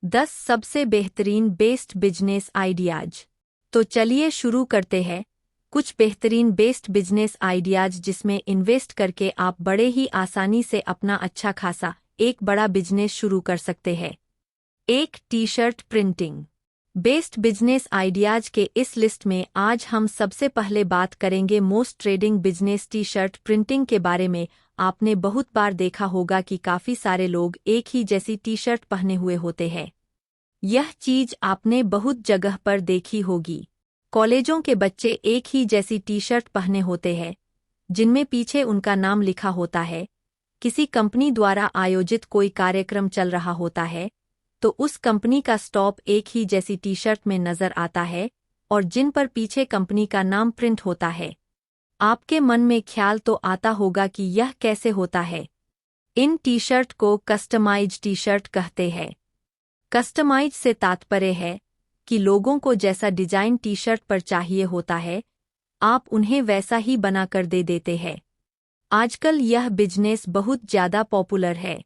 10 सबसे बेहतरीन best business ideas. तो चलिए शुरू करते हैं। कुछ बेहतरीन बेस्ट बिजनेस आइडियाज जिसमें इन्वेस्ट करके आप बड़े ही आसानी से अपना अच्छा खासा एक बड़ा बिजनेस शुरू कर सकते हैं। एक T shirt printing. Best business ideas के इस लिस्ट में आज हम सबसे पहले बात करेंगे most trading business T shirt printing के बारे में। आपने बहुत बार देखा होगा कि काफी सारे लोग एक ही जैसी टी शर्ट पहने हुए होते हैं। यह चीज आपने बहुत जगह पर देखी होगी। कॉलेजों के बच्चे एक ही जैसी टी शर्ट पहने होते हैं जिनमें पीछे उनका नाम लिखा होता है। किसी कंपनी द्वारा आयोजित कोई कार्यक्रम चल रहा होता है तो उस कंपनी का स्टॉप एक ही जैसी टी शर्ट में नजर आता है और जिन पर पीछे कंपनी का नाम प्रिंट होता है। आपके मन में ख्याल तो आता होगा कि यह कैसे होता है। इन टी शर्ट को कस्टमाइज्ड टी शर्ट कहते हैं। कस्टमाइज से तात्पर्य है कि लोगों को जैसा डिजाइन टी शर्ट पर चाहिए होता है आप उन्हें वैसा ही बनाकर दे देते हैं। आजकल यह बिजनेस बहुत ज्यादा पॉपुलर है।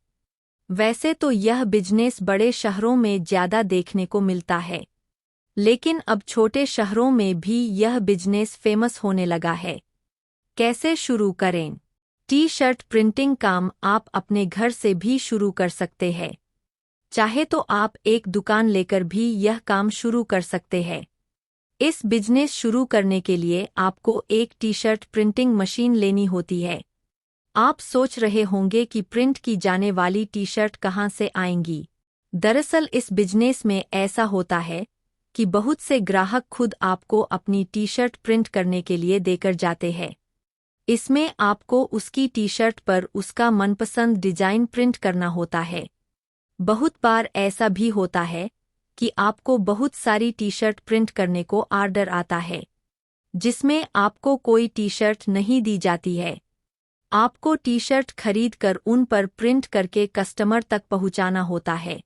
वैसे तो यह बिजनेस बड़े शहरों में ज्यादा देखने को मिलता है, लेकिन अब छोटे शहरों में भी यह बिजनेस फेमस होने लगा है। कैसे शुरू करें? टी शर्ट प्रिंटिंग काम आप अपने घर से भी शुरू कर सकते हैं। चाहे तो आप एक दुकान लेकर भी यह काम शुरू कर सकते हैं। इस बिजनेस शुरू करने के लिए आपको एक टी शर्ट प्रिंटिंग मशीन लेनी होती है। आप सोच रहे होंगे कि प्रिंट की जाने वाली टी शर्ट कहाँ से आएंगी। दरअसल इस बिजनेस में ऐसा होता है कि बहुत से ग्राहक खुद आपको अपनी टी शर्ट प्रिंट करने के लिए देकर जाते हैं। इसमें आपको उसकी टी शर्ट पर उसका मनपसंद डिजाइन प्रिंट करना होता है। बहुत बार ऐसा भी होता है कि आपको बहुत सारी टी शर्ट प्रिंट करने को ऑर्डर आता है जिसमें आपको कोई टी शर्ट नहीं दी जाती है। आपको टी शर्ट खरीद कर उन पर प्रिंट करके कस्टमर तक पहुंचाना होता है।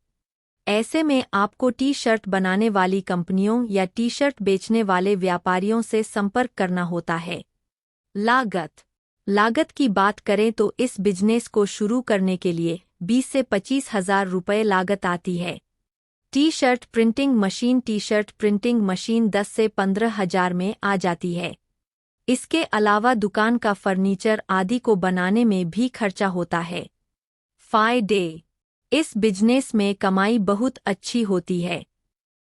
ऐसे में आपको टी शर्ट बनाने वाली कंपनियों या टी शर्ट बेचने वाले व्यापारियों से संपर्क करना होता है। लागत की बात करें तो इस बिजनेस को शुरू करने के लिए 20 से 25,000 रुपये लागत आती है। टी शर्ट प्रिंटिंग मशीन 10 से 15,000 में आ जाती है। इसके अलावा दुकान का फर्नीचर आदि को बनाने में भी खर्चा होता है। फायदे। इस बिजनेस में कमाई बहुत अच्छी होती है।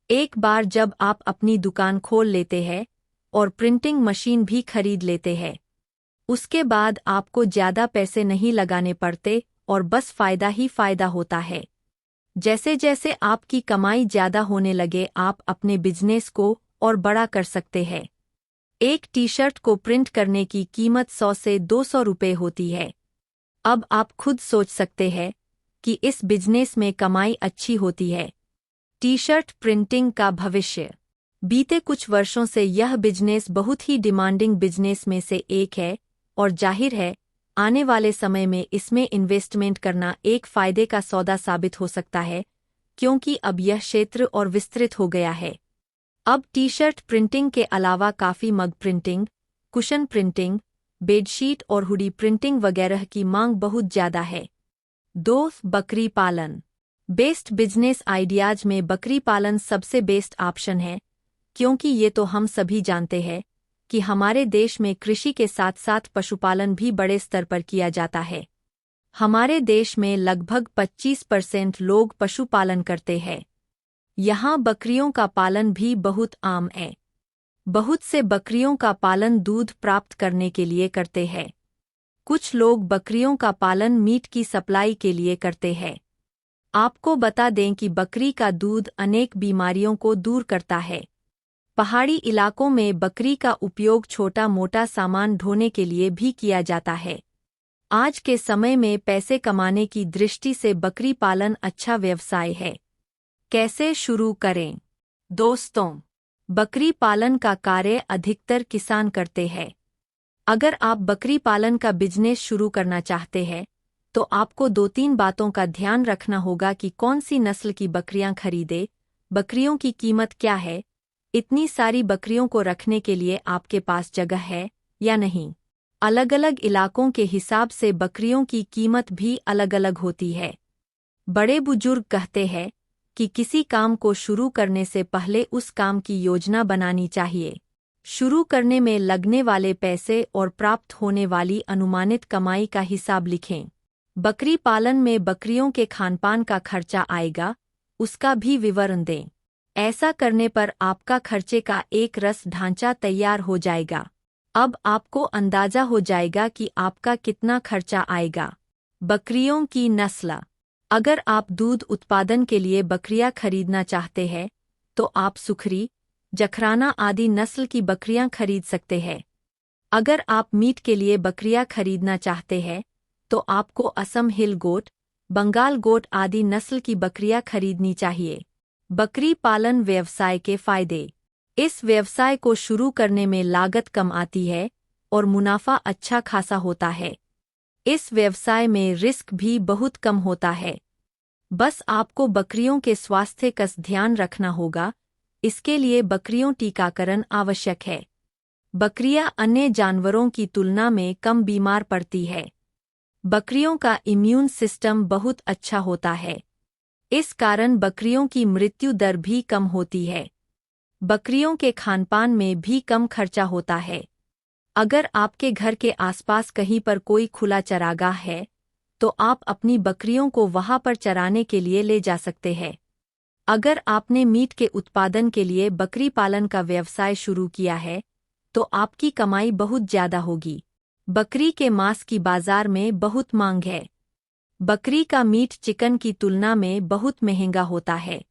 एक बार जब आप अपनी दुकान खोल लेते हैं और प्रिंटिंग मशीन भी खरीद लेते हैं, उसके बाद आपको ज्यादा पैसे नहीं लगाने पड़ते और बस फायदा ही फायदा होता है। जैसे जैसे आपकी कमाई ज्यादा होने लगे आप अपने बिजनेस को और बड़ा कर सकते हैं। एक टी शर्ट को प्रिंट करने की कीमत 100 से 200 रुपये होती है। अब आप खुद सोच सकते हैं कि इस बिजनेस में कमाई अच्छी होती है। टी शर्ट प्रिंटिंग का भविष्य। बीते कुछ वर्षों से यह बिजनेस बहुत ही डिमांडिंग बिजनेस में से एक है और जाहिर है आने वाले समय में इसमें इन्वेस्टमेंट करना एक फायदे का सौदा साबित हो सकता है क्योंकि अब यह क्षेत्र और विस्तृत हो गया है। अब टी शर्ट प्रिंटिंग के अलावा काफी मग प्रिंटिंग, कुशन प्रिंटिंग, बेडशीट और हुडी प्रिंटिंग वगैरह की मांग बहुत ज्यादा है। 2. बकरी पालन। बेस्ट बिजनेस आइडियाज में बकरी पालन सबसे बेस्ट ऑप्शन है क्योंकि ये तो हम सभी जानते हैं कि हमारे देश में कृषि के साथ साथ पशुपालन भी बड़े स्तर पर किया जाता है। हमारे देश में लगभग 25% लोग पशुपालन करते हैं। यहाँ बकरियों का पालन भी बहुत आम है। बहुत से बकरियों का पालन दूध प्राप्त करने के लिए करते हैं। कुछ लोग बकरियों का पालन मीट की सप्लाई के लिए करते हैं। आपको बता दें कि बकरी का दूध अनेक बीमारियों को दूर करता है। पहाड़ी इलाकों में बकरी का उपयोग छोटा मोटा सामान ढोने के लिए भी किया जाता है। आज के समय में पैसे कमाने की दृष्टि से बकरी पालन अच्छा व्यवसाय है। कैसे शुरू करें? दोस्तों, बकरी पालन का कार्य अधिकतर किसान करते हैं। अगर आप बकरी पालन का बिजनेस शुरू करना चाहते हैं तो आपको 2-3 बातों का ध्यान रखना होगा कि कौन सी नस्ल की बकरियां खरीदे, बकरियों की कीमत क्या है, इतनी सारी बकरियों को रखने के लिए आपके पास जगह है या नहीं। अलग अलग इलाकों के हिसाब से बकरियों की कीमत भी अलग अलग होती है। बड़े बुजुर्ग कहते हैं कि किसी काम को शुरू करने से पहले उस काम की योजना बनानी चाहिए। शुरू करने में लगने वाले पैसे और प्राप्त होने वाली अनुमानित कमाई का हिसाब लिखें। बकरी पालन में बकरियों के खानपान का खर्चा आएगा, उसका भी विवरण दें। ऐसा करने पर आपका खर्चे का एक रस ढांचा तैयार हो जाएगा। अब आपको अंदाजा हो जाएगा कि आपका कितना खर्चा आएगा। बकरियों की नस्ल। अगर आप दूध उत्पादन के लिए बकरियां खरीदना चाहते हैं तो आप सुखरी, जखराना आदि नस्ल की बकरियां खरीद सकते हैं। अगर आप मीट के लिए बकरियां खरीदना चाहते हैं तो आपको असम हिल गोट, बंगाल गोट आदि नस्ल की बकरियां खरीदनी चाहिए। बकरी पालन व्यवसाय के फायदे। इस व्यवसाय को शुरू करने में लागत कम आती है और मुनाफा अच्छा खासा होता है। इस व्यवसाय में रिस्क भी बहुत कम होता है। बस आपको बकरियों के स्वास्थ्य का ध्यान रखना होगा, इसके लिए बकरियों टीकाकरण आवश्यक है। बकरियां अन्य जानवरों की तुलना में कम बीमार पड़ती है। बकरियों का इम्यून सिस्टम बहुत अच्छा होता है, इस कारण बकरियों की मृत्यु दर भी कम होती है। बकरियों के खानपान में भी कम खर्चा होता है। अगर आपके घर के आसपास कहीं पर कोई खुला चरागाह है तो आप अपनी बकरियों को वहां पर चराने के लिए ले जा सकते हैं। अगर आपने मीट के उत्पादन के लिए बकरी पालन का व्यवसाय शुरू किया है तो आपकी कमाई बहुत ज्यादा होगी। बकरी के मांस की बाजार में बहुत मांग है। बकरी का मीट चिकन की तुलना में बहुत महंगा होता है।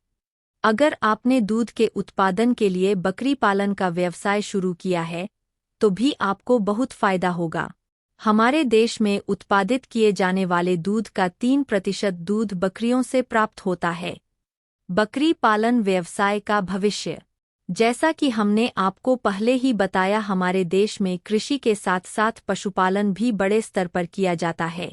अगर आपने दूध के उत्पादन के लिए बकरी पालन का व्यवसाय शुरू किया है तो भी आपको बहुत फायदा होगा। हमारे देश में उत्पादित किए जाने वाले दूध का 3% दूध बकरियों से प्राप्त होता है। बकरी पालन व्यवसाय का भविष्य। जैसा कि हमने आपको पहले ही बताया, हमारे देश में कृषि के साथ साथ पशुपालन भी बड़े स्तर पर किया जाता है।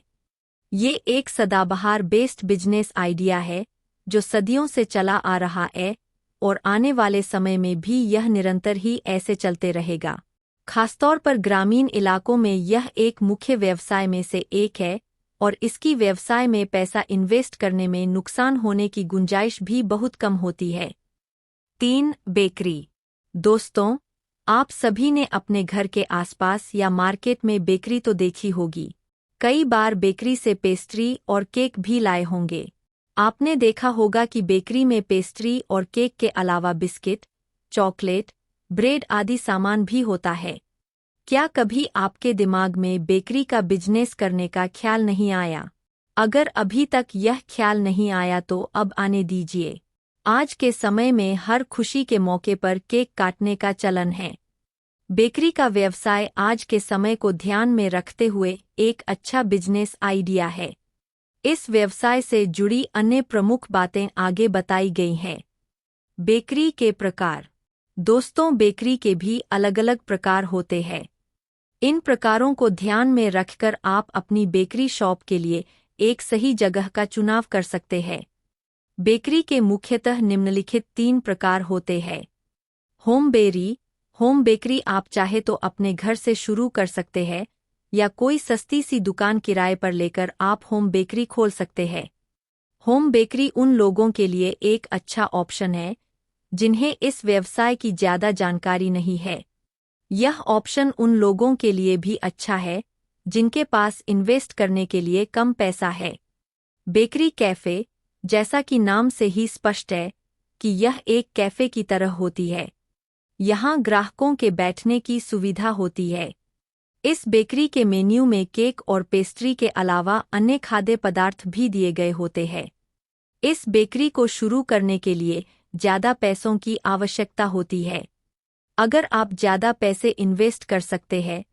ये एक सदाबहार बेस्ड बिजनेस आइडिया है जो सदियों से चला आ रहा है और आने वाले समय में भी यह निरंतर ही ऐसे चलते रहेगा। खासतौर पर ग्रामीण इलाकों में यह एक मुख्य व्यवसाय में से एक है और इसकी व्यवसाय में पैसा इन्वेस्ट करने में नुकसान होने की गुंजाइश भी बहुत कम होती है। 3. बेकरी। दोस्तों, आप सभी ने अपने घर के आसपास या मार्केट में बेकरी तो देखी होगी। कई बार बेकरी से पेस्ट्री और केक भी लाए होंगे। आपने देखा होगा कि बेकरी में पेस्ट्री और केक के अलावा बिस्किट, चॉकलेट, ब्रेड आदि सामान भी होता है। क्या कभी आपके दिमाग में बेकरी का बिजनेस करने का ख्याल नहीं आया? अगर अभी तक यह ख्याल नहीं आया तो अब आने दीजिए। आज के समय में हर खुशी के मौके पर केक काटने का चलन है। बेकरी का व्यवसाय आज के समय को ध्यान में रखते हुए एक अच्छा बिजनेस आइडिया है। इस व्यवसाय से जुड़ी अन्य प्रमुख बातें आगे बताई गई हैं। बेकरी के प्रकार। दोस्तों, बेकरी के भी अलग-अलग प्रकार होते हैं। इन प्रकारों को ध्यान में रखकर आप अपनी बेकरी शॉप के लिए एक सही जगह का चुनाव कर सकते हैं। बेकरी के मुख्यतः निम्नलिखित 3 प्रकार होते हैं। होम बेकरी आप चाहे तो अपने घर से शुरू कर सकते हैं या कोई सस्ती सी दुकान किराए पर लेकर आप होम बेकरी खोल सकते हैं। होम बेकरी उन लोगों के लिए एक अच्छा ऑप्शन है जिन्हें इस व्यवसाय की ज़्यादा जानकारी नहीं है। यह ऑप्शन उन लोगों के लिए भी अच्छा है जिनके पास इन्वेस्ट करने के लिए कम पैसा है। बेकरी कैफ़े, जैसा कि नाम से ही स्पष्ट है कि यह एक कैफ़े की तरह होती है। यहाँ ग्राहकों के बैठने की सुविधा होती है। इस बेकरी के मेन्यू में केक और पेस्ट्री के अलावा अन्य खाद्य पदार्थ भी दिए गए होते हैं। इस बेकरी को शुरू करने के लिए ज़्यादा पैसों की आवश्यकता होती है। अगर आप ज़्यादा पैसे इन्वेस्ट कर सकते हैं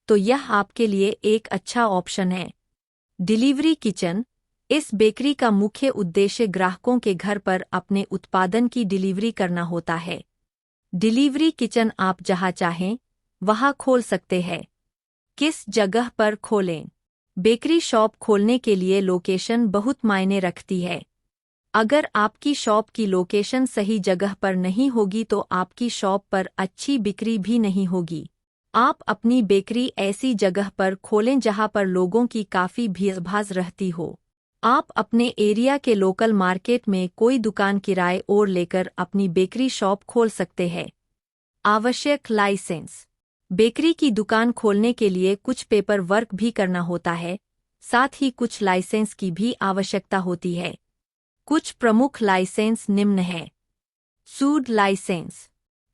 तो यह आपके लिए एक अच्छा ऑप्शन है। Delivery kitchen. इस बेकरी का मुख्य उद्देश्य ग्राहकों के घर पर अपने उत्पादन की डिलीवरी करना होता है। डिलीवरी किचन आप जहां चाहें वहां खोल सकते हैं। किस जगह पर खोलें? बेकरी शॉप खोलने के लिए लोकेशन बहुत मायने रखती है। अगर आपकी शॉप की लोकेशन सही जगह पर नहीं होगी तो आपकी शॉप पर अच्छी बिक्री भी नहीं होगी। आप अपनी बेकरी ऐसी जगह पर खोलें जहां पर लोगों की काफ़ी भीड़भाड़ रहती हो। आप अपने एरिया के लोकल मार्केट में कोई दुकान किराए और लेकर अपनी बेकरी शॉप खोल सकते हैं। आवश्यक लाइसेंस। बेकरी की दुकान खोलने के लिए कुछ पेपर वर्क भी करना होता है, साथ ही कुछ लाइसेंस की भी आवश्यकता होती है। कुछ प्रमुख लाइसेंस निम्न हैं। सूड लाइसेंस,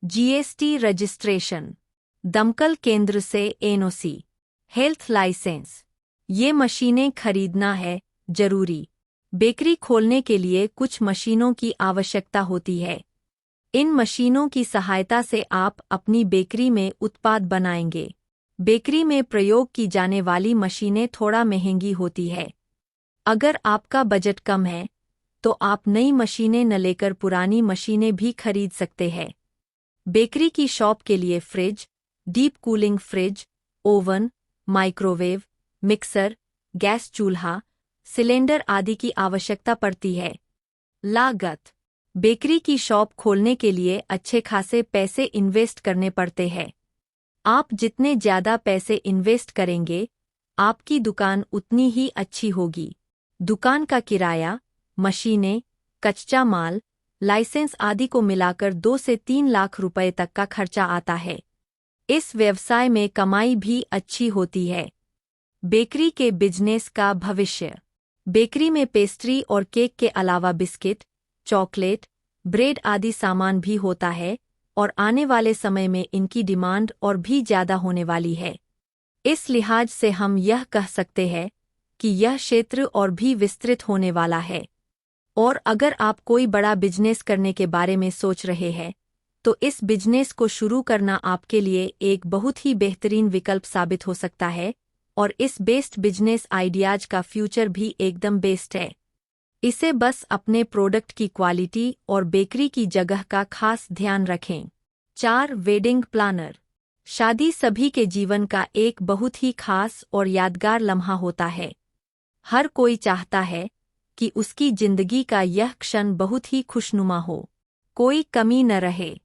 जीएसटी रजिस्ट्रेशन, दमकल केंद्र से एनओसी, हेल्थ लाइसेंस। ये मशीनें खरीदना है जरूरी। बेकरी खोलने के लिए कुछ मशीनों की आवश्यकता होती है। इन मशीनों की सहायता से आप अपनी बेकरी में उत्पाद बनाएंगे। बेकरी में प्रयोग की जाने वाली मशीनें थोड़ा महंगी होती है। अगर आपका बजट कम है तो आप नई मशीनें न लेकर पुरानी मशीनें भी खरीद सकते हैं। बेकरी की शॉप के लिए fridge, deep cooling fridge, oven, microwave, mixer, gas चूल्हा, सिलेंडर आदि की आवश्यकता पड़ती है। लागत। बेकरी की शॉप खोलने के लिए अच्छे खासे पैसे इन्वेस्ट करने पड़ते हैं। आप जितने ज़्यादा पैसे इन्वेस्ट करेंगे, आपकी दुकान उतनी ही अच्छी होगी। दुकान का किराया, मशीनें, कच्चा माल, लाइसेंस आदि को मिलाकर 2 से 3 लाख रुपए तक का खर्चा आता है। इस व्यवसाय में कमाई भी अच्छी होती है। बेकरी के बिजनेस का भविष्य। बेकरी में पेस्ट्री और केक के अलावा बिस्किट, चॉकलेट, ब्रेड आदि सामान भी होता है और आने वाले समय में इनकी डिमांड और भी ज़्यादा होने वाली है। इस लिहाज से हम यह कह सकते हैं कि यह क्षेत्र और भी विस्तृत होने वाला है। और अगर आप कोई बड़ा बिजनेस करने के बारे में सोच रहे हैं, तो इस बिजनेस को शुरू करना आपके लिए एक बहुत ही बेहतरीन विकल्प साबित हो सकता है और इस बेस्ट बिजनेस आइडियाज का फ्यूचर भी एकदम बेस्ट है। इसे बस अपने प्रोडक्ट की क्वालिटी और बेकरी की जगह का खास ध्यान रखें। 4. Wedding planner. शादी सभी के जीवन का एक बहुत ही खास और यादगार लम्हा होता है। हर कोई चाहता है कि उसकी जिंदगी का यह क्षण बहुत ही खुशनुमा हो, कोई कमी न रहे।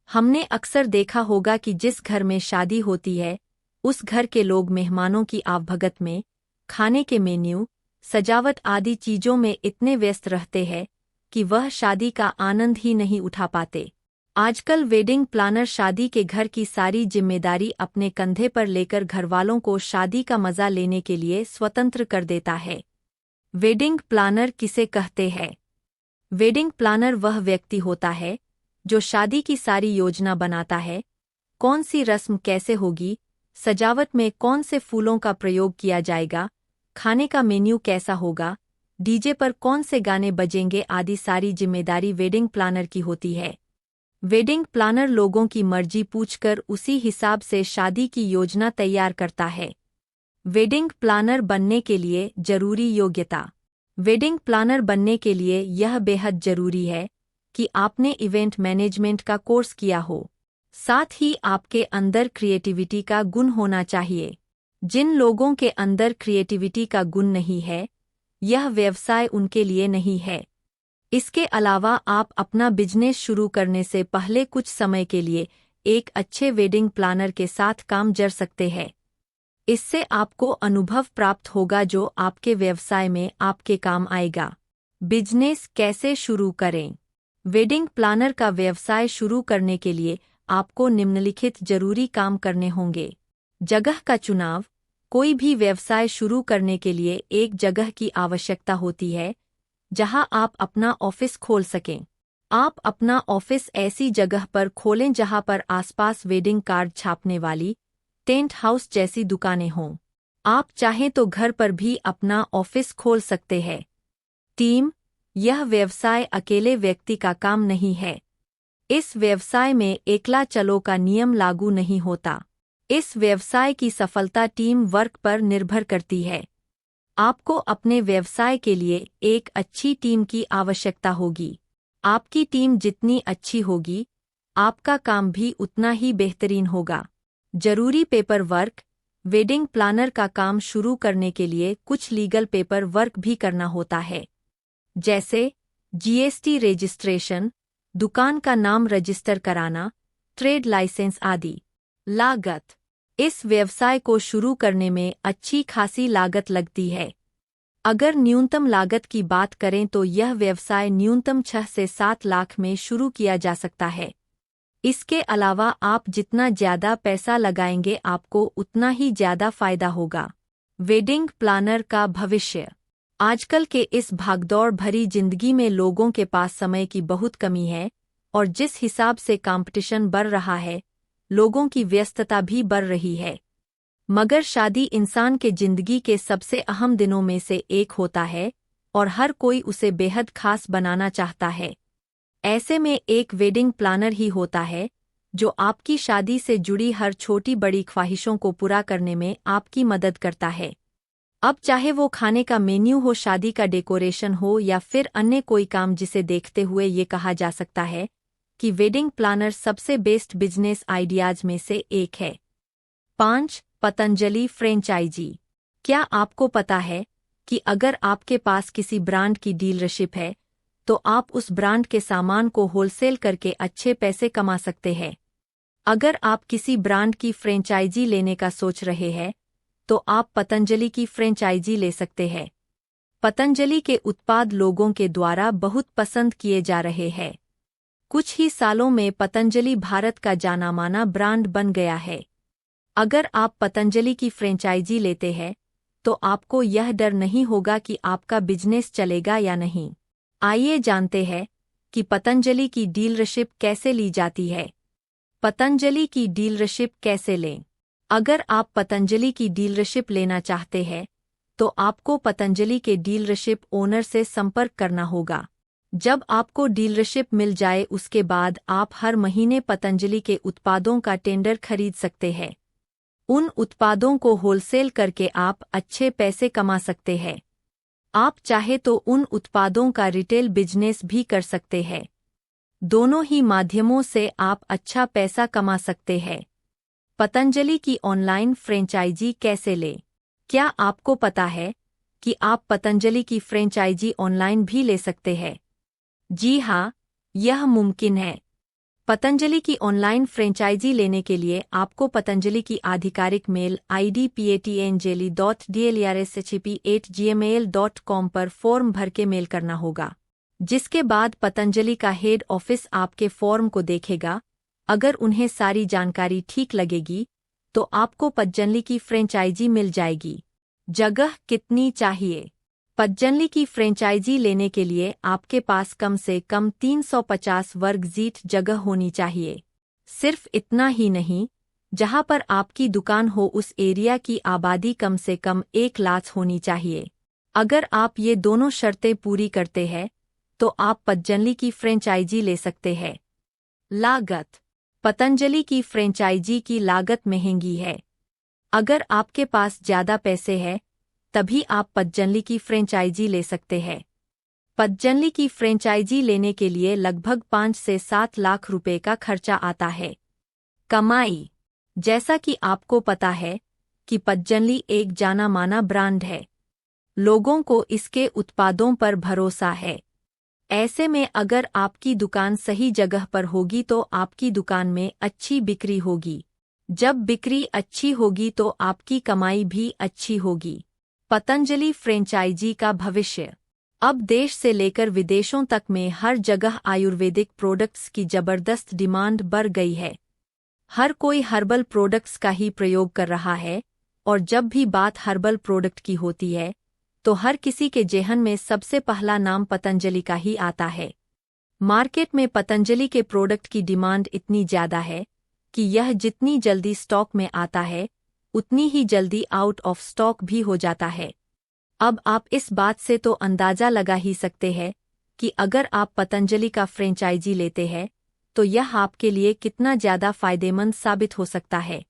हमने अक्सर देखा होगा कि जिस घर में शादी होती है, उस घर के लोग मेहमानों की आवभगत में, खाने के मेन्यू, सजावट आदि चीजों में इतने व्यस्त रहते हैं कि वह शादी का आनंद ही नहीं उठा पाते। आजकल वेडिंग प्लानर शादी के घर की सारी जिम्मेदारी अपने कंधे पर लेकर घरवालों को शादी का मजा लेने के लिए स्वतंत्र कर देता है। वेडिंग प्लानर किसे कहते हैं? वेडिंग प्लानर वह व्यक्ति होता है जो शादी की सारी योजना बनाता है। कौन सी रस्म कैसे होगी, सजावट में कौन से फूलों का प्रयोग किया जाएगा, खाने का मेन्यू कैसा होगा, डीजे पर कौन से गाने बजेंगे आदि सारी जिम्मेदारी वेडिंग प्लानर की होती है। वेडिंग प्लानर लोगों की मर्जी पूछकर उसी हिसाब से शादी की योजना तैयार करता है। वेडिंग प्लानर बनने के लिए जरूरी योग्यता। वेडिंग प्लानर बनने के लिए यह बेहद जरूरी है कि आपने इवेंट मैनेजमेंट का कोर्स किया हो। साथ ही आपके अंदर क्रिएटिविटी का गुण होना चाहिए। जिन लोगों के अंदर क्रिएटिविटी का गुण नहीं है, यह व्यवसाय उनके लिए नहीं है। इसके अलावा आप अपना बिजनेस शुरू करने से पहले कुछ समय के लिए एक अच्छे वेडिंग प्लानर के साथ काम कर सकते हैं। इससे आपको अनुभव प्राप्त होगा जो आपके व्यवसाय में आपके काम आएगा। बिजनेस कैसे शुरू करें? वेडिंग प्लानर का व्यवसाय शुरू करने के लिए आपको निम्नलिखित जरूरी काम करने होंगे। जगह का चुनाव। कोई भी व्यवसाय शुरू करने के लिए एक जगह की आवश्यकता होती है जहां आप अपना ऑफिस खोल सकें। आप अपना ऑफिस ऐसी जगह पर खोलें जहां पर आसपास वेडिंग कार्ड छापने वाली, टेंट हाउस जैसी दुकानें हों। आप चाहें तो घर पर भी अपना ऑफिस खोल सकते हैं। टीम। यह व्यवसाय अकेले व्यक्ति का काम नहीं है। इस व्यवसाय में एकला चलो का नियम लागू नहीं होता। इस व्यवसाय की सफलता टीम वर्क पर निर्भर करती है। आपको अपने व्यवसाय के लिए एक अच्छी टीम की आवश्यकता होगी। आपकी टीम जितनी अच्छी होगी, आपका काम भी उतना ही बेहतरीन होगा। जरूरी पेपर वर्क। वेडिंग प्लानर का काम शुरू करने के लिए कुछ लीगल पेपर वर्क भी करना होता है, जैसे जीएसटी रजिस्ट्रेशन, दुकान का नाम रजिस्टर कराना, ट्रेड लाइसेंस आदि। लागत। इस व्यवसाय को शुरू करने में अच्छी खासी लागत लगती है। अगर न्यूनतम लागत की बात करें तो यह व्यवसाय न्यूनतम 6 से 7 लाख में शुरू किया जा सकता है। इसके अलावा आप जितना ज़्यादा पैसा लगाएंगे आपको उतना ही ज़्यादा फायदा होगा। वेडिंग प्लानर का भविष्य। आजकल के इस भागदौड़ भरी जिंदगी में लोगों के पास समय की बहुत कमी है और जिस हिसाब से कंपटीशन बढ़ रहा है, लोगों की व्यस्तता भी बढ़ रही है। मगर शादी इंसान के जिंदगी के सबसे अहम दिनों में से एक होता है और हर कोई उसे बेहद खास बनाना चाहता है। ऐसे में एक वेडिंग प्लानर ही होता है जो आपकी शादी से जुड़ी हर छोटी बड़ी ख्वाहिशों को पूरा करने में आपकी मदद करता है। अब चाहे वो खाने का मेन्यू हो, शादी का डेकोरेशन हो या फिर अन्य कोई काम, जिसे देखते हुए ये कहा जा सकता है कि वेडिंग प्लानर सबसे बेस्ट बिजनेस आइडियाज में से एक है। 5. पतंजलि फ्रेंचाइजी। क्या आपको पता है कि अगर आपके पास किसी ब्रांड की डीलरशिप है तो आप उस ब्रांड के सामान को होलसेल करके अच्छे पैसे कमा सकते हैं। अगर आप किसी ब्रांड की फ्रेंचाइजी लेने का सोच रहे हैं तो आप पतंजलि की फ्रेंचाइजी ले सकते हैं। पतंजलि के उत्पाद लोगों के द्वारा बहुत पसंद किए जा रहे हैं। कुछ ही सालों में पतंजलि भारत का जाना माना ब्रांड बन गया है। अगर आप पतंजलि की फ्रेंचाइजी लेते हैं तो आपको यह डर नहीं होगा कि आपका बिजनेस चलेगा या नहीं। आइए जानते हैं कि पतंजलि की डीलरशिप कैसे ली जाती है। पतंजलि की डीलरशिप कैसे लें? अगर आप पतंजलि की डीलरशिप लेना चाहते हैं तो आपको पतंजलि के डीलरशिप ओनर से संपर्क करना होगा। जब आपको डीलरशिप मिल जाए उसके बाद आप हर महीने पतंजलि के उत्पादों का टेंडर खरीद सकते हैं। उन उत्पादों को होलसेल करके आप अच्छे पैसे कमा सकते हैं। आप चाहे तो उन उत्पादों का रिटेल बिजनेस भी कर सकते हैं। दोनों ही माध्यमों से आप अच्छा पैसा कमा सकते हैं। पतंजलि की ऑनलाइन फ्रेंचाइजी कैसे लें? क्या आपको पता है कि आप पतंजलि की फ्रेंचाइजी ऑनलाइन भी ले सकते हैं? जी हाँ, यह मुमकिन है। पतंजलि की ऑनलाइन फ्रेंचाइजी लेने के लिए आपको पतंजलि की आधिकारिक मेल आईडी patanjali.dlrshp@gmail.com पर फॉर्म भर के मेल करना होगा, जिसके बाद पतंजलि का हेड ऑफिस आपके फॉर्म को देखेगा। अगर उन्हें सारी जानकारी ठीक लगेगी तो आपको पतंजलि की फ्रेंचाइजी मिल जाएगी। जगह कितनी चाहिए? पतंजलि की फ्रेंचाइजी लेने के लिए आपके पास कम से कम 350 वर्ग फीट जगह होनी चाहिए। सिर्फ इतना ही नहीं, जहां पर आपकी दुकान हो उस एरिया की आबादी कम से कम 1 लाख होनी चाहिए। अगर आप ये दोनों शर्तें पूरी करते हैं तो आप पतंजलि की फ्रेंचाइजी ले सकते हैं। लागत। पतंजलि की फ्रेंचाइजी की लागत महंगी है। अगर आपके पास ज़्यादा पैसे हैं तभी आप पतंजलि की फ्रेंचाइजी ले सकते हैं। पतंजलि की फ्रेंचाइजी लेने के लिए लगभग 5 से 7 लाख रुपए का खर्चा आता है। कमाई। जैसा कि आपको पता है कि पतंजलि एक जाना माना ब्रांड है। लोगों को इसके उत्पादों पर भरोसा है। ऐसे में अगर आपकी दुकान सही जगह पर होगी तो आपकी दुकान में अच्छी बिक्री होगी। जब बिक्री अच्छी होगी तो आपकी कमाई भी अच्छी होगी। पतंजलि फ्रेंचाइजी का भविष्य। अब देश से लेकर विदेशों तक में हर जगह आयुर्वेदिक प्रोडक्ट्स की जबरदस्त डिमांड बढ़ गई है। हर कोई हर्बल प्रोडक्ट्स का ही प्रयोग कर रहा है और जब भी बात हर्बल प्रोडक्ट की होती है तो हर किसी के जेहन में सबसे पहला नाम पतंजलि का ही आता है। मार्केट में पतंजलि के प्रोडक्ट की डिमांड इतनी ज़्यादा है कि यह जितनी जल्दी स्टॉक में आता है उतनी ही जल्दी आउट ऑफ स्टॉक भी हो जाता है। अब आप इस बात से तो अंदाज़ा लगा ही सकते हैं कि अगर आप पतंजलि का फ्रेंचाइजी लेते हैं तो यह आपके लिए कितना ज़्यादा फ़ायदेमंद साबित हो सकता है,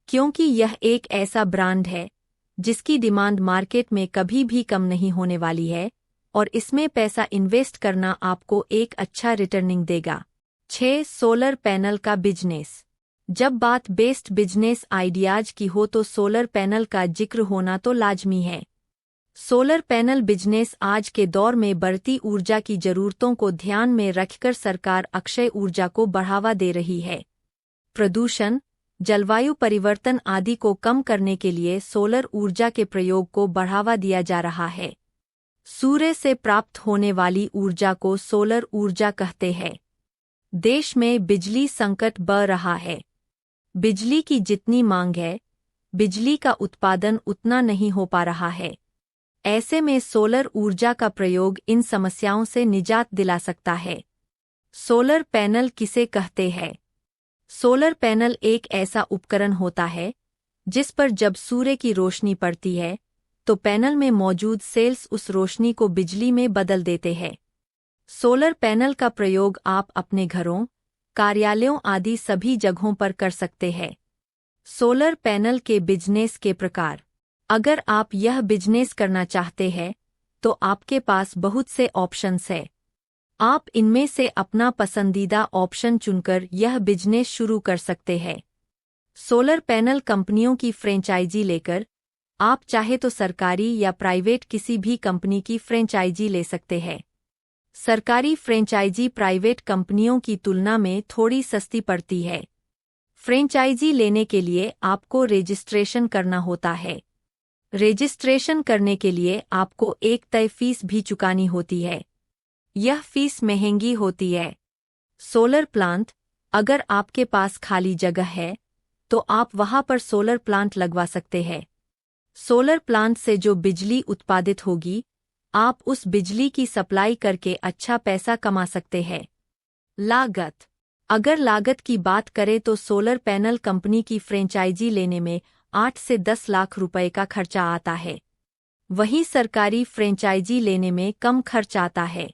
क्योंकि यह एक ऐसा ब्रांड है जिसकी डिमांड मार्केट में कभी भी कम नहीं होने वाली है और इसमें पैसा इन्वेस्ट करना आपको एक अच्छा रिटर्निंग देगा। 6. सोलर पैनल का बिजनेस। जब बात बेस्ट बिजनेस आइडियाज की हो तो सोलर पैनल का जिक्र होना तो लाजमी है। सोलर पैनल बिजनेस आज के दौर में बढ़ती ऊर्जा की जरूरतों को ध्यान में रखकर सरकार अक्षय ऊर्जा को बढ़ावा दे रही है। प्रदूषण, जलवायु परिवर्तन आदि को कम करने के लिए सोलर ऊर्जा के प्रयोग को बढ़ावा दिया जा रहा है। सूर्य से प्राप्त होने वाली ऊर्जा को सोलर ऊर्जा कहते हैं। देश में बिजली संकट बढ़ रहा है। बिजली की जितनी मांग है, बिजली का उत्पादन उतना नहीं हो पा रहा है। ऐसे में सोलर ऊर्जा का प्रयोग इन समस्याओं से निजात दिला सकता है। सोलर पैनल किसे कहते हैं? सोलर पैनल एक ऐसा उपकरण होता है जिस पर जब सूर्य की रोशनी पड़ती है तो पैनल में मौजूद सेल्स उस रोशनी को बिजली में बदल देते हैं। सोलर पैनल का प्रयोग आप अपने घरों, कार्यालयों आदि सभी जगहों पर कर सकते हैं। सोलर पैनल के बिजनेस के प्रकार। अगर आप यह बिजनेस करना चाहते हैं तो आपके पास बहुत से ऑप्शंस हैं। आप इनमें से अपना पसंदीदा ऑप्शन चुनकर यह बिजनेस शुरू कर सकते हैं। सोलर पैनल कंपनियों की फ्रेंचाइजी लेकर आप चाहे तो सरकारी या प्राइवेट किसी भी कंपनी की फ्रेंचाइजी ले सकते हैं। सरकारी फ्रेंचाइजी प्राइवेट कंपनियों की तुलना में थोड़ी सस्ती पड़ती है। फ्रेंचाइजी लेने के लिए आपको रजिस्ट्रेशन करना होता है। रजिस्ट्रेशन करने के लिए आपको एक तय फीस भी चुकानी होती है। यह फीस महंगी होती है। Solar plant. अगर आपके पास खाली जगह है तो आप वहां पर सोलर प्लांट लगवा सकते हैं। सोलर प्लांट से जो बिजली उत्पादित होगी, आप उस बिजली की सप्लाई करके अच्छा पैसा कमा सकते हैं। लागत। अगर लागत की बात करें तो सोलर पैनल कंपनी की फ्रेंचाइजी लेने में 8 से 10 लाख रुपए का खर्चा आता है। वहीं सरकारी फ्रेंचाइजी लेने में कम खर्च आता है।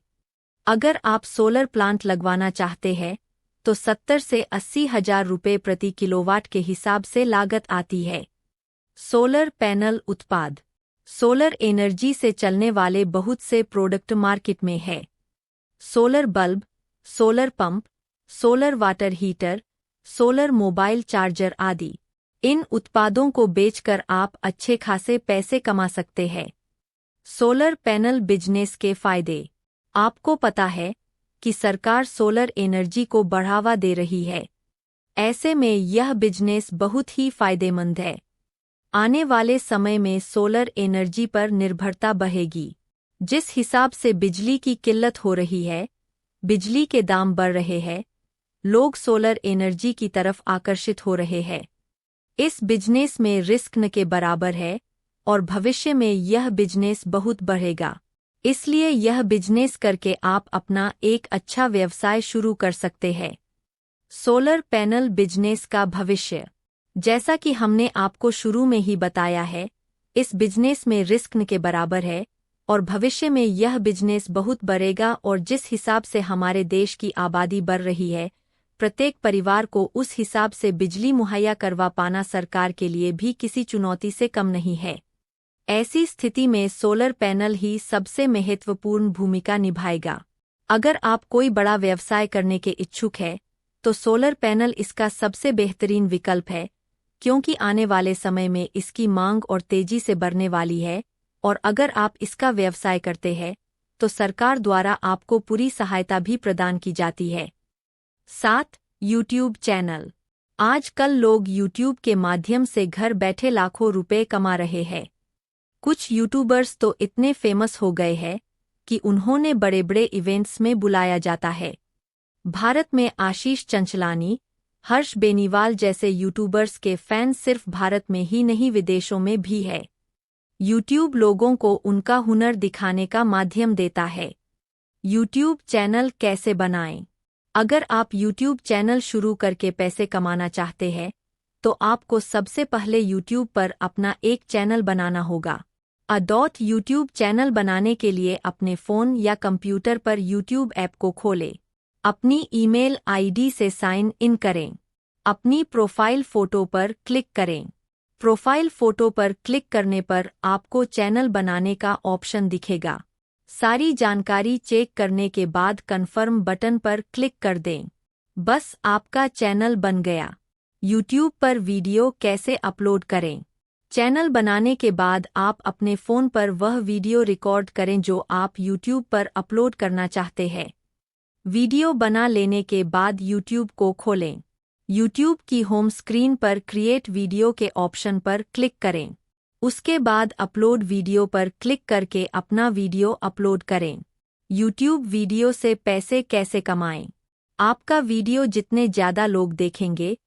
अगर आप सोलर प्लांट लगवाना चाहते हैं तो 70 से 80 हजार रुपये प्रति किलोवाट के हिसाब से लागत आती है। सोलर पैनल उत्पाद। सोलर एनर्जी से चलने वाले बहुत से प्रोडक्ट मार्केट में है। Solar bulb, solar pump, solar water heater, solar mobile charger आदि। इन उत्पादों को बेचकर आप अच्छे खासे पैसे कमा सकते हैं। सोलर पैनल बिजनेस के फायदे। आपको पता है कि सरकार सोलर एनर्जी को बढ़ावा दे रही है। ऐसे में यह बिजनेस बहुत ही फायदेमंद है। आने वाले समय में सोलर एनर्जी पर निर्भरता बढ़ेगी। जिस हिसाब से बिजली की किल्लत हो रही है, बिजली के दाम बढ़ रहे हैं, लोग सोलर एनर्जी की तरफ आकर्षित हो रहे हैं। इस बिजनेस में रिस्क न के बराबर है और भविष्य में यह बिजनेस बहुत बढ़ेगा। इसलिए यह बिजनेस करके आप अपना एक अच्छा व्यवसाय शुरू कर सकते हैं। सोलर पैनल बिजनेस का भविष्य। जैसा कि हमने आपको शुरू में ही बताया है, इस बिजनेस में रिस्क न के बराबर है और भविष्य में यह बिजनेस बहुत बढ़ेगा और जिस हिसाब से हमारे देश की आबादी बढ़ रही है, प्रत्येक परिवार को उस हिसाब से बिजली मुहैया करवा पाना सरकार के लिए भी किसी चुनौती से कम नहीं है। ऐसी स्थिति में सोलर पैनल ही सबसे महत्वपूर्ण भूमिका निभाएगा। अगर आप कोई बड़ा व्यवसाय करने के इच्छुक हैं, तो सोलर पैनल इसका सबसे बेहतरीन विकल्प है, क्योंकि आने वाले समय में इसकी मांग और तेजी से बढ़ने वाली है और अगर आप इसका व्यवसाय करते हैं, तो सरकार द्वारा आपको पूरी सहायता भी प्रदान की जाती है। 7. YouTube channel. आजकल लोग यूट्यूब के माध्यम से घर बैठे लाखों रुपए कमा रहे हैं। कुछ यूट्यूबर्स तो इतने फेमस हो गए हैं कि उन्होंने बड़े बड़े इवेंट्स में बुलाया जाता है। भारत में आशीष चंचलानी, हर्ष बेनीवाल जैसे यूट्यूबर्स के फैंस सिर्फ भारत में ही नहीं विदेशों में भी है। यूट्यूब लोगों को उनका हुनर दिखाने का माध्यम देता है। यूट्यूब चैनल कैसे बनाएं? अगर आप यूट्यूब चैनल शुरू करके पैसे कमाना चाहते हैं, तो आपको सबसे पहले यूट्यूब पर अपना एक चैनल बनाना होगा। यूट्यूब चैनल बनाने के लिए अपने फ़ोन या कंप्यूटर पर यूट्यूब ऐप को खोलें। अपनी ईमेल आईडी से साइन इन करें। अपनी प्रोफाइल फ़ोटो पर क्लिक करें। प्रोफाइल फ़ोटो पर क्लिक करने पर आपको चैनल बनाने का ऑप्शन दिखेगा। सारी जानकारी चेक करने के बाद कन्फर्म बटन पर क्लिक कर दें। बस आपका चैनल बन गया। यूट्यूब पर वीडियो कैसे अपलोड करें? चैनल बनाने के बाद आप अपने फ़ोन पर वह वीडियो रिकॉर्ड करें जो आप यूट्यूब पर अपलोड करना चाहते हैं। वीडियो बना लेने के बाद यूट्यूब को खोलें। यूट्यूब की होम स्क्रीन पर क्रिएट वीडियो के ऑप्शन पर क्लिक करें। उसके बाद अपलोड वीडियो पर क्लिक करके अपना वीडियो अपलोड करें। यूट्यूब वीडियो से पैसे कैसे कमाएं? आपका वीडियो जितने ज़्यादा लोग देखेंगे,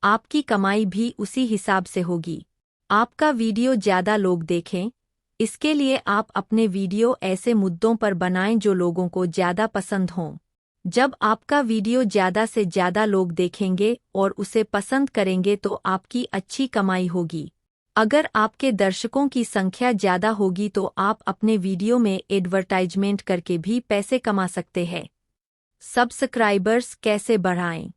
आपकी कमाई भी उसी हिसाब से होगी। आपका वीडियो ज़्यादा लोग देखें, इसके लिए आप अपने वीडियो ऐसे मुद्दों पर बनाएं जो लोगों को ज़्यादा पसंद हों। जब आपका वीडियो ज़्यादा से ज़्यादा लोग देखेंगे और उसे पसंद करेंगे तो आपकी अच्छी कमाई होगी। अगर आपके दर्शकों की संख्या ज़्यादा होगी तो आप अपने वीडियो में एडवर्टाइजमेंट करके भी पैसे कमा सकते हैं। सब्सक्राइबर्स कैसे बढ़ाएं?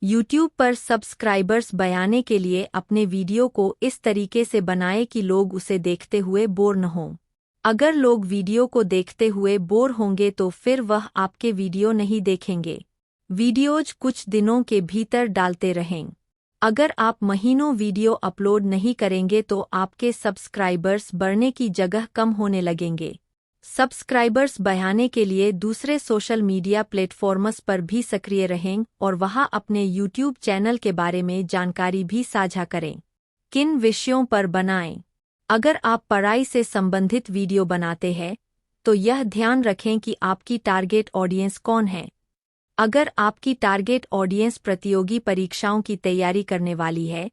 यूट्यूब पर सब्सक्राइबर्स बढ़ाने के लिए अपने वीडियो को इस तरीके से बनाएं कि लोग उसे देखते हुए बोर न हों। अगर लोग वीडियो को देखते हुए बोर होंगे तो फिर वह आपके वीडियो नहीं देखेंगे। वीडियोज कुछ दिनों के भीतर डालते रहें। अगर आप महीनों वीडियो अपलोड नहीं करेंगे तो आपके सब्सक्राइबर्स बढ़ने की जगह कम होने लगेंगे। सब्सक्राइबर्स बढ़ाने के लिए दूसरे सोशल मीडिया प्लेटफॉर्म्स पर भी सक्रिय रहें और वहां अपने यूट्यूब चैनल के बारे में जानकारी भी साझा करें। किन विषयों पर बनाएं? अगर आप पढ़ाई से संबंधित वीडियो बनाते हैं, तो यह ध्यान रखें कि आपकी टारगेट ऑडियंस कौन है। अगर आपकी टारगेट ऑडियंस प्रतियोगी परीक्षाओं की तैयारी करने वाली है,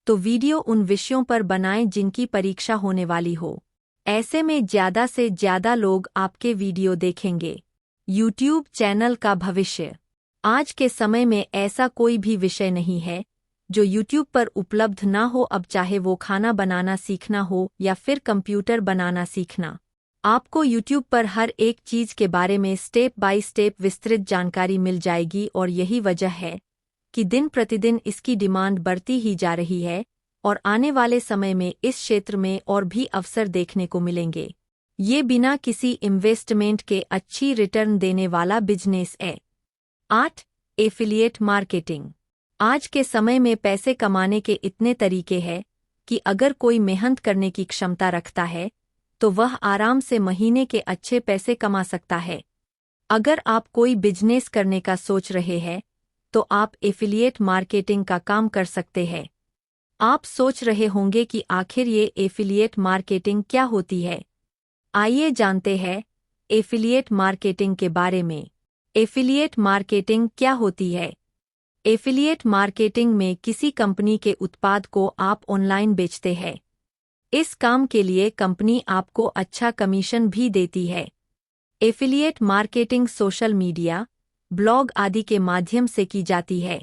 तो वीडियो उन विषयों पर बनाएं जिनकी परीक्षा होने वाली हो। ऐसे में ज़्यादा से ज़्यादा लोग आपके वीडियो देखेंगे। यूट्यूब चैनल का भविष्य। आज के समय में ऐसा कोई भी विषय नहीं है जो यूट्यूब पर उपलब्ध ना हो, अब चाहे वो खाना बनाना सीखना हो या फिर कंप्यूटर बनाना सीखना। आपको यूट्यूब पर हर एक चीज़ के बारे में स्टेप बाय स्टेप विस्तृत जानकारी मिल जाएगी और यही वजह है कि दिन प्रतिदिन इसकी डिमांड बढ़ती ही जा रही है और आने वाले समय में इस क्षेत्र में और भी अवसर देखने को मिलेंगे। ये बिना किसी इन्वेस्टमेंट के अच्छी रिटर्न देने वाला बिजनेस है। 8. Affiliate marketing. आज के समय में पैसे कमाने के इतने तरीके हैं कि अगर कोई मेहनत करने की क्षमता रखता है तो वह आराम से महीने के अच्छे पैसे कमा सकता है। अगर आप कोई बिजनेस करने का सोच रहे हैं तो आप एफिलिएट मार्केटिंग का काम कर सकते हैं। आप सोच रहे होंगे कि आखिर ये एफिलिएट मार्केटिंग क्या होती है। आइए जानते हैं एफिलिएट मार्केटिंग के बारे में। एफिलिएट मार्केटिंग क्या होती है? एफिलिएट मार्केटिंग में किसी कंपनी के उत्पाद को आप ऑनलाइन बेचते हैं। इस काम के लिए कंपनी आपको अच्छा कमीशन भी देती है। Affiliate marketing social media, blog आदि के माध्यम से की जाती है।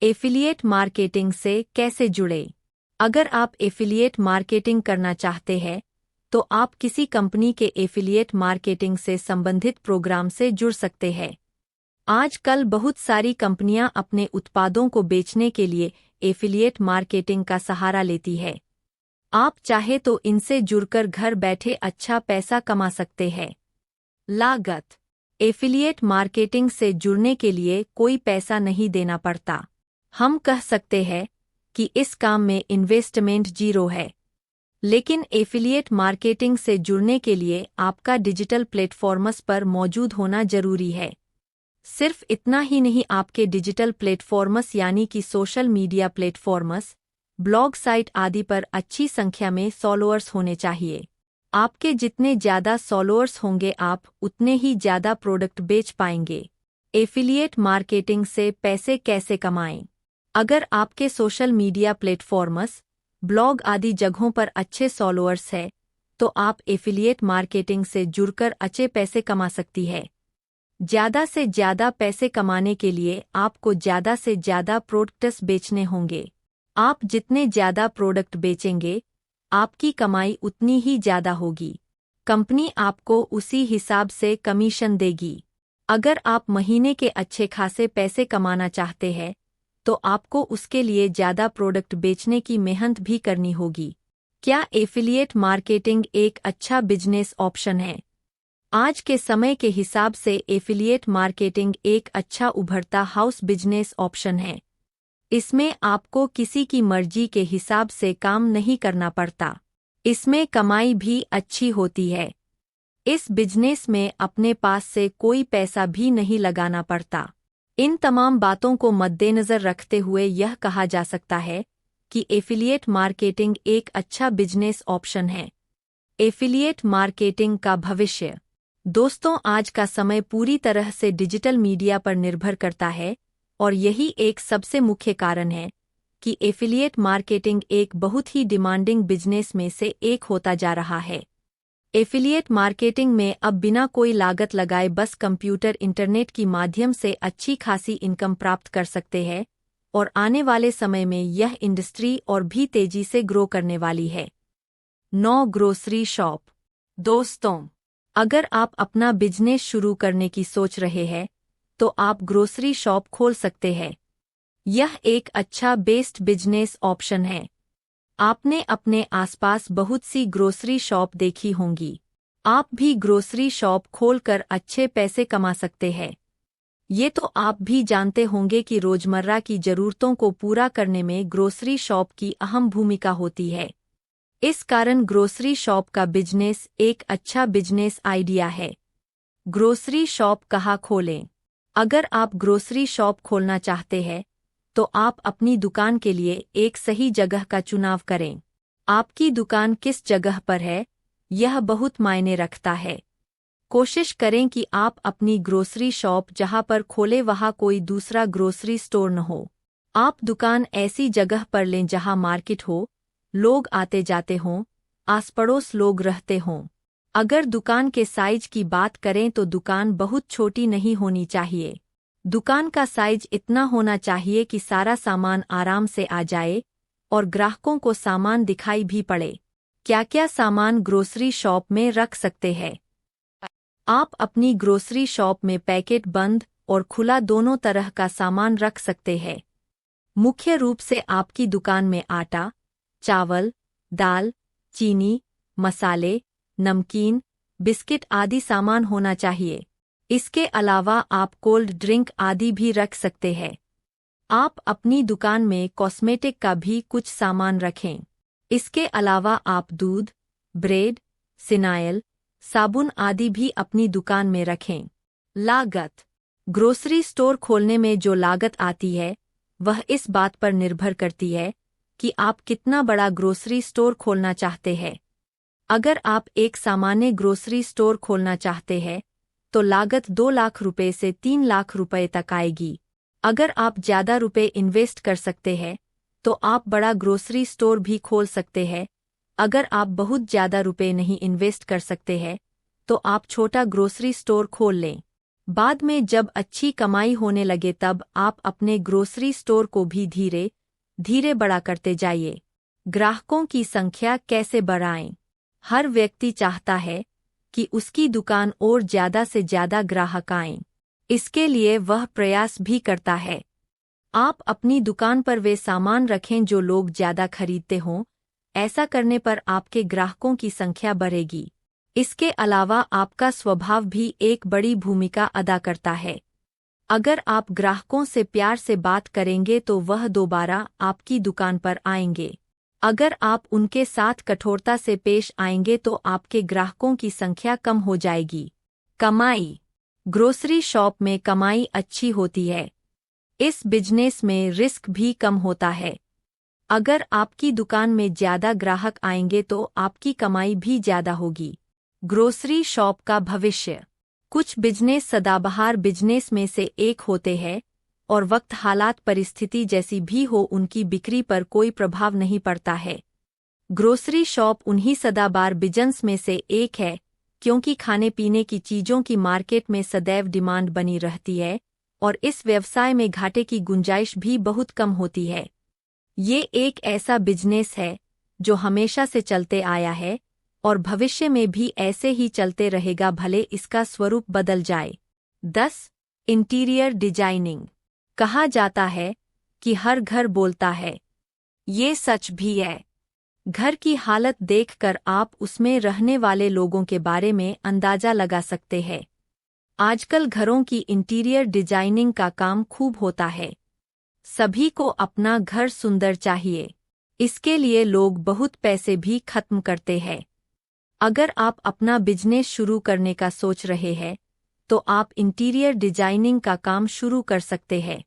एफिलिएट मार्केटिंग से कैसे जुड़े? अगर आप एफिलिएट मार्केटिंग करना चाहते हैं तो आप किसी कंपनी के एफिलिएट मार्केटिंग से संबंधित प्रोग्राम से जुड़ सकते हैं। आजकल बहुत सारी कंपनियां अपने उत्पादों को बेचने के लिए एफिलिएट मार्केटिंग का सहारा लेती है। आप चाहे तो इनसे जुड़कर घर बैठे अच्छा पैसा कमा सकते हैं। लागत। एफिलिएट मार्केटिंग से जुड़ने के लिए कोई पैसा नहीं देना पड़ता। हम कह सकते हैं कि इस काम में इन्वेस्टमेंट जीरो है। लेकिन एफिलिएट मार्केटिंग से जुड़ने के लिए आपका डिजिटल प्लेटफॉर्म्स पर मौजूद होना जरूरी है। सिर्फ इतना ही नहीं, आपके डिजिटल प्लेटफॉर्म्स यानी कि social media platforms, blog site आदि पर अच्छी संख्या में फॉलोअर्स होने चाहिए। आपके जितने ज़्यादा फॉलोअर्स होंगे आप उतने ही ज़्यादा प्रोडक्ट बेच पाएंगे। एफिलिएट मार्केटिंग से पैसे कैसे कमाएं? अगर आपके सोशल मीडिया प्लेटफॉर्म्स, ब्लॉग आदि जगहों पर अच्छे फॉलोअर्स हैं, तो आप एफिलिएट मार्केटिंग से जुड़कर अच्छे पैसे कमा सकती है। ज़्यादा से ज़्यादा पैसे कमाने के लिए आपको ज़्यादा से ज़्यादा प्रोडक्ट्स बेचने होंगे। आप जितने ज़्यादा प्रोडक्ट बेचेंगे, आपकी कमाई उतनी ही ज़्यादा होगी। कंपनी आपको उसी हिसाब से कमीशन देगी। अगर आप महीने के अच्छे खासे पैसे कमाना चाहते हैं, तो आपको उसके लिए ज़्यादा प्रोडक्ट बेचने की मेहनत भी करनी होगी। क्या एफिलिएट मार्केटिंग एक अच्छा बिजनेस ऑप्शन है? आज के समय के हिसाब से एफिलिएट मार्केटिंग एक अच्छा उभरता हाउस बिजनेस ऑप्शन है। इसमें आपको किसी की मर्जी के हिसाब से काम नहीं करना पड़ता। इसमें कमाई भी अच्छी होती है। इस बिजनेस में अपने पास से कोई पैसा भी नहीं लगाना पड़ता। इन तमाम बातों को मद्देनज़र रखते हुए यह कहा जा सकता है कि एफिलिएट मार्केटिंग एक अच्छा बिजनेस ऑप्शन है। एफिलिएट मार्केटिंग का भविष्य। दोस्तों, आज का समय पूरी तरह से डिजिटल मीडिया पर निर्भर करता है और यही एक सबसे मुख्य कारण है कि एफिलिएट मार्केटिंग एक बहुत ही डिमांडिंग बिजनेस में से एक होता जा रहा है। एफिलिएट मार्केटिंग में अब बिना कोई लागत लगाए बस कंप्यूटर इंटरनेट की माध्यम से अच्छी खासी इनकम प्राप्त कर सकते हैं और आने वाले समय में यह इंडस्ट्री और भी तेजी से ग्रो करने वाली है। 9 ग्रोसरी शॉप। दोस्तों, अगर आप अपना बिजनेस शुरू करने की सोच रहे हैं तो आप ग्रोसरी शॉप खोल सकते हैं। यह एक अच्छा बेस्ट बिजनेस ऑप्शन है। आपने अपने आसपास बहुत सी ग्रोसरी शॉप देखी होंगी। आप भी ग्रोसरी शॉप खोलकर अच्छे पैसे कमा सकते हैं। ये तो आप भी जानते होंगे कि रोजमर्रा की जरूरतों को पूरा करने में ग्रोसरी शॉप की अहम भूमिका होती है। इस कारण ग्रोसरी शॉप का बिजनेस एक अच्छा बिजनेस आइडिया है। ग्रोसरी शॉप कहाँ खोलें? अगर आप ग्रोसरी शॉप खोलना चाहते हैं तो आप अपनी दुकान के लिए एक सही जगह का चुनाव करें। आपकी दुकान किस जगह पर है, यह बहुत मायने रखता है। कोशिश करें कि आप अपनी ग्रोसरी शॉप जहां पर खोले वहां कोई दूसरा ग्रोसरी स्टोर न हो। आप दुकान ऐसी जगह पर लें जहां मार्केट हो, लोग आते जाते हों, आस पड़ोस लोग रहते हों। अगर दुकान के साइज की बात करें तो दुकान बहुत छोटी नहीं होनी चाहिए। दुकान का साइज इतना होना चाहिए कि सारा सामान आराम से आ जाए और ग्राहकों को सामान दिखाई भी पड़े। क्या क्या सामान ग्रोसरी शॉप में रख सकते हैं? आप अपनी ग्रोसरी शॉप में पैकेट बंद और खुला दोनों तरह का सामान रख सकते हैं। मुख्य रूप से आपकी दुकान में आटा, चावल, दाल, चीनी, मसाले, नमकीन, बिस्किट आदि सामान होना चाहिए। इसके अलावा आप कोल्ड ड्रिंक आदि भी रख सकते हैं। आप अपनी दुकान में कॉस्मेटिक का भी कुछ सामान रखें। इसके अलावा आप दूध, ब्रेड, सिनाइल, साबुन आदि भी अपनी दुकान में रखें। लागत। ग्रोसरी स्टोर खोलने में जो लागत आती है वह इस बात पर निर्भर करती है कि आप कितना बड़ा ग्रोसरी स्टोर खोलना चाहते हैं। अगर आप एक सामान्य ग्रोसरी स्टोर खोलना चाहते हैं तो लागत 2 लाख रुपए से 3 लाख रुपए तक आएगी। अगर आप ज़्यादा रुपए इन्वेस्ट कर सकते हैं तो आप बड़ा ग्रोसरी स्टोर भी खोल सकते हैं। अगर आप बहुत ज़्यादा रुपए नहीं इन्वेस्ट कर सकते हैं तो आप छोटा ग्रोसरी स्टोर खोल लें। बाद में जब अच्छी कमाई होने लगे तब आप अपने ग्रोसरी स्टोर को भी धीरे धीरे बड़ा करते जाइए। ग्राहकों की संख्या कैसे बढ़ाएं? हर व्यक्ति चाहता है कि उसकी दुकान और ज़्यादा से ज़्यादा ग्राहक आएं। इसके लिए वह प्रयास भी करता है। आप अपनी दुकान पर वे सामान रखें जो लोग ज़्यादा खरीदते हों। ऐसा करने पर आपके ग्राहकों की संख्या बढ़ेगी। इसके अलावा आपका स्वभाव भी एक बड़ी भूमिका अदा करता है। अगर आप ग्राहकों से प्यार से बात करेंगे तो वह दोबारा आपकी दुकान पर आएंगे। अगर आप उनके साथ कठोरता से पेश आएंगे तो आपके ग्राहकों की संख्या कम हो जाएगी। कमाई। ग्रोसरी शॉप में कमाई अच्छी होती है। इस बिजनेस में रिस्क भी कम होता है। अगर आपकी दुकान में ज़्यादा ग्राहक आएंगे तो आपकी कमाई भी ज़्यादा होगी। ग्रोसरी शॉप का भविष्य। कुछ बिजनेस सदाबहार बिजनेस में से एक होते हैं और वक्त हालात परिस्थिति जैसी भी हो उनकी बिक्री पर कोई प्रभाव नहीं पड़ता है। ग्रोसरी शॉप उन्हीं सदाबहार बिजनेस में से एक है क्योंकि खाने पीने की चीज़ों की मार्केट में सदैव डिमांड बनी रहती है और इस व्यवसाय में घाटे की गुंजाइश भी बहुत कम होती है। ये एक ऐसा बिजनेस है जो हमेशा से चलते आया है और भविष्य में भी ऐसे ही चलते रहेगा, भले इसका स्वरूप बदल जाए। 10. Interior designing. कहा जाता है कि हर घर बोलता है। ये सच भी है। घर की हालत देखकर आप उसमें रहने वाले लोगों के बारे में अंदाजा लगा सकते हैं। आजकल घरों की इंटीरियर डिजाइनिंग का काम खूब होता है। सभी को अपना घर सुंदर चाहिए। इसके लिए लोग बहुत पैसे भी खत्म करते हैं। अगर आप अपना बिजनेस शुरू करने का सोच रहे हैं तो आप इंटीरियर डिजाइनिंग का काम शुरू कर सकते हैं।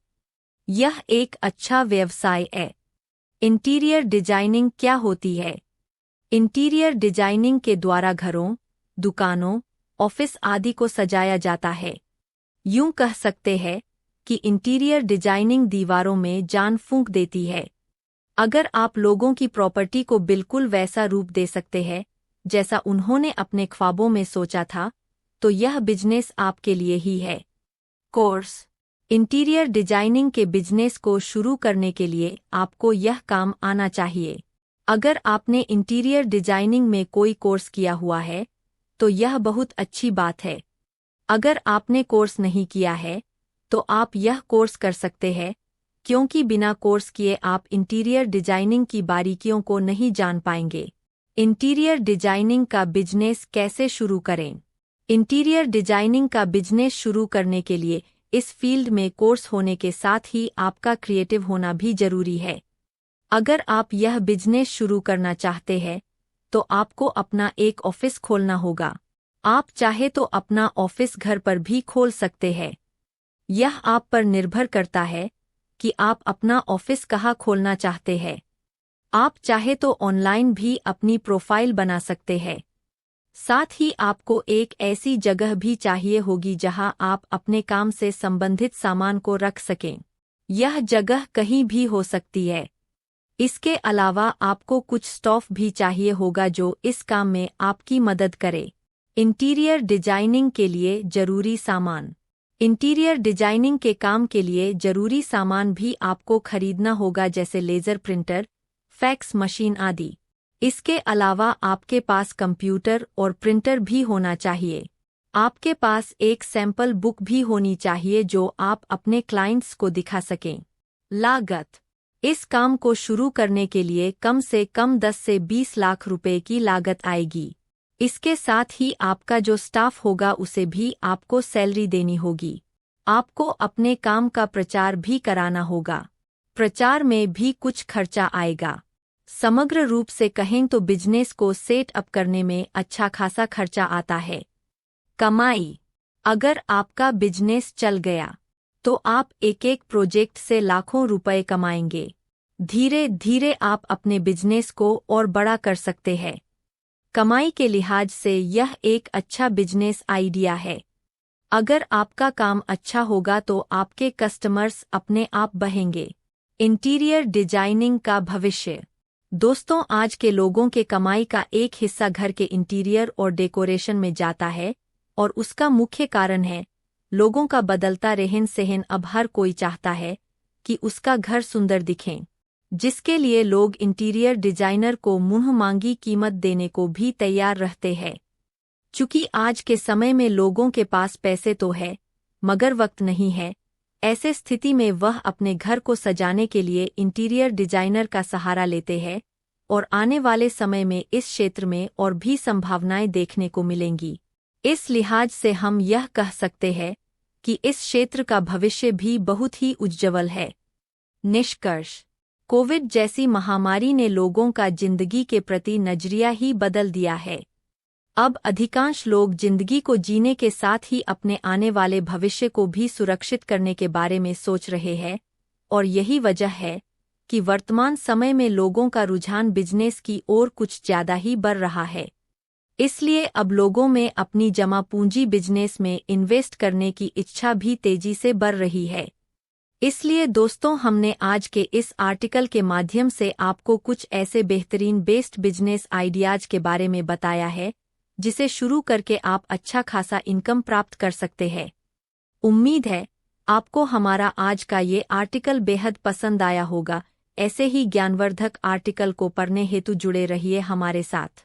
यह एक अच्छा व्यवसाय है। इंटीरियर डिजाइनिंग क्या होती है? इंटीरियर डिजाइनिंग के द्वारा घरों, दुकानों, ऑफिस आदि को सजाया जाता है। यूं कह सकते हैं कि इंटीरियर डिजाइनिंग दीवारों में जान फूंक देती है। अगर आप लोगों की प्रॉपर्टी को बिल्कुल वैसा रूप दे सकते हैं जैसा उन्होंने अपने ख्वाबों में सोचा था, तो यह बिजनेस आपके लिए ही है। कोर्स। इंटीरियर डिजाइनिंग के बिजनेस को शुरू करने के लिए आपको यह काम आना चाहिए। अगर आपने इंटीरियर डिजाइनिंग में कोई कोर्स किया हुआ है तो यह बहुत अच्छी बात है। अगर आपने कोर्स नहीं किया है तो आप यह कोर्स कर सकते हैं, क्योंकि बिना कोर्स किए आप इंटीरियर डिजाइनिंग की बारीकियों को नहीं जान पाएंगे। इंटीरियर डिजाइनिंग का बिजनेस कैसे शुरू करें? इंटीरियर डिजाइनिंग का बिजनेस शुरू करने के लिए इस फील्ड में कोर्स होने के साथ ही आपका क्रिएटिव होना भी जरूरी है। अगर आप यह बिजनेस शुरू करना चाहते हैं तो आपको अपना एक ऑफिस खोलना होगा। आप चाहे तो अपना ऑफिस घर पर भी खोल सकते हैं। यह आप पर निर्भर करता है कि आप अपना ऑफिस कहाँ खोलना चाहते हैं। आप चाहे तो ऑनलाइन भी अपनी प्रोफाइल बना सकते हैं। साथ ही आपको एक ऐसी जगह भी चाहिए होगी जहां आप अपने काम से संबंधित सामान को रख सकें। यह जगह कहीं भी हो सकती है। इसके अलावा आपको कुछ स्टाफ भी चाहिए होगा जो इस काम में आपकी मदद करे। इंटीरियर डिजाइनिंग के लिए जरूरी सामान। इंटीरियर डिजाइनिंग के काम के लिए जरूरी सामान भी आपको खरीदना होगा, जैसे लेज़र प्रिंटर, फैक्स मशीन आदि। इसके अलावा आपके पास कंप्यूटर और प्रिंटर भी होना चाहिए। आपके पास एक सैंपल बुक भी होनी चाहिए जो आप अपने क्लाइंट्स को दिखा सकें। लागत। इस काम को शुरू करने के लिए कम से कम 10 से 20 लाख रुपए की लागत आएगी। इसके साथ ही आपका जो स्टाफ होगा उसे भी आपको सैलरी देनी होगी। आपको अपने काम का प्रचार भी कराना होगा। प्रचार में भी कुछ खर्चा आएगा। समग्र रूप से कहें तो बिजनेस को सेट अप करने में अच्छा खासा खर्चा आता है। कमाई। अगर आपका बिजनेस चल गया तो आप एक एक प्रोजेक्ट से लाखों रुपए कमाएंगे। धीरे धीरे आप अपने बिजनेस को और बड़ा कर सकते हैं। कमाई के लिहाज से यह एक अच्छा बिजनेस आइडिया है। अगर आपका काम अच्छा होगा तो आपके कस्टमर्स अपने आप बढ़ेंगे। इंटीरियर डिजाइनिंग का भविष्य। दोस्तों, आज के लोगों के कमाई का एक हिस्सा घर के इंटीरियर और डेकोरेशन में जाता है, और उसका मुख्य कारण है लोगों का बदलता रहन सहन। अब हर कोई चाहता है कि उसका घर सुंदर दिखे, जिसके लिए लोग इंटीरियर डिजाइनर को मुंह मांगी कीमत देने को भी तैयार रहते हैं। चूंकि आज के समय में लोगों के पास पैसे तो है मगर वक्त नहीं है, ऐसे स्थिति में वह अपने घर को सजाने के लिए इंटीरियर डिजाइनर का सहारा लेते हैं, और आने वाले समय में इस क्षेत्र में और भी संभावनाएं देखने को मिलेंगी। इस लिहाज से हम यह कह सकते हैं कि इस क्षेत्र का भविष्य भी बहुत ही उज्ज्वल है। निष्कर्ष। कोविड जैसी महामारी ने लोगों का जिंदगी के प्रति नजरिया ही बदल दिया है। अब अधिकांश लोग जिंदगी को जीने के साथ ही अपने आने वाले भविष्य को भी सुरक्षित करने के बारे में सोच रहे हैं, और यही वजह है कि वर्तमान समय में लोगों का रुझान बिजनेस की ओर कुछ ज्यादा ही बढ़ रहा है। इसलिए अब लोगों में अपनी जमा पूंजी बिजनेस में इन्वेस्ट करने की इच्छा भी तेजी से बढ़ रही है। इसलिए दोस्तों, हमने आज के इस आर्टिकल के माध्यम से आपको कुछ ऐसे बेहतरीन बेस्ट बिजनेस आइडियाज के बारे में बताया है जिसे शुरू करके आप अच्छा खासा इनकम प्राप्त कर सकते हैं। उम्मीद है आपको हमारा आज का ये आर्टिकल बेहद पसंद आया होगा। ऐसे ही ज्ञानवर्धक आर्टिकल को पढ़ने हेतु जुड़े रहिए हमारे साथ।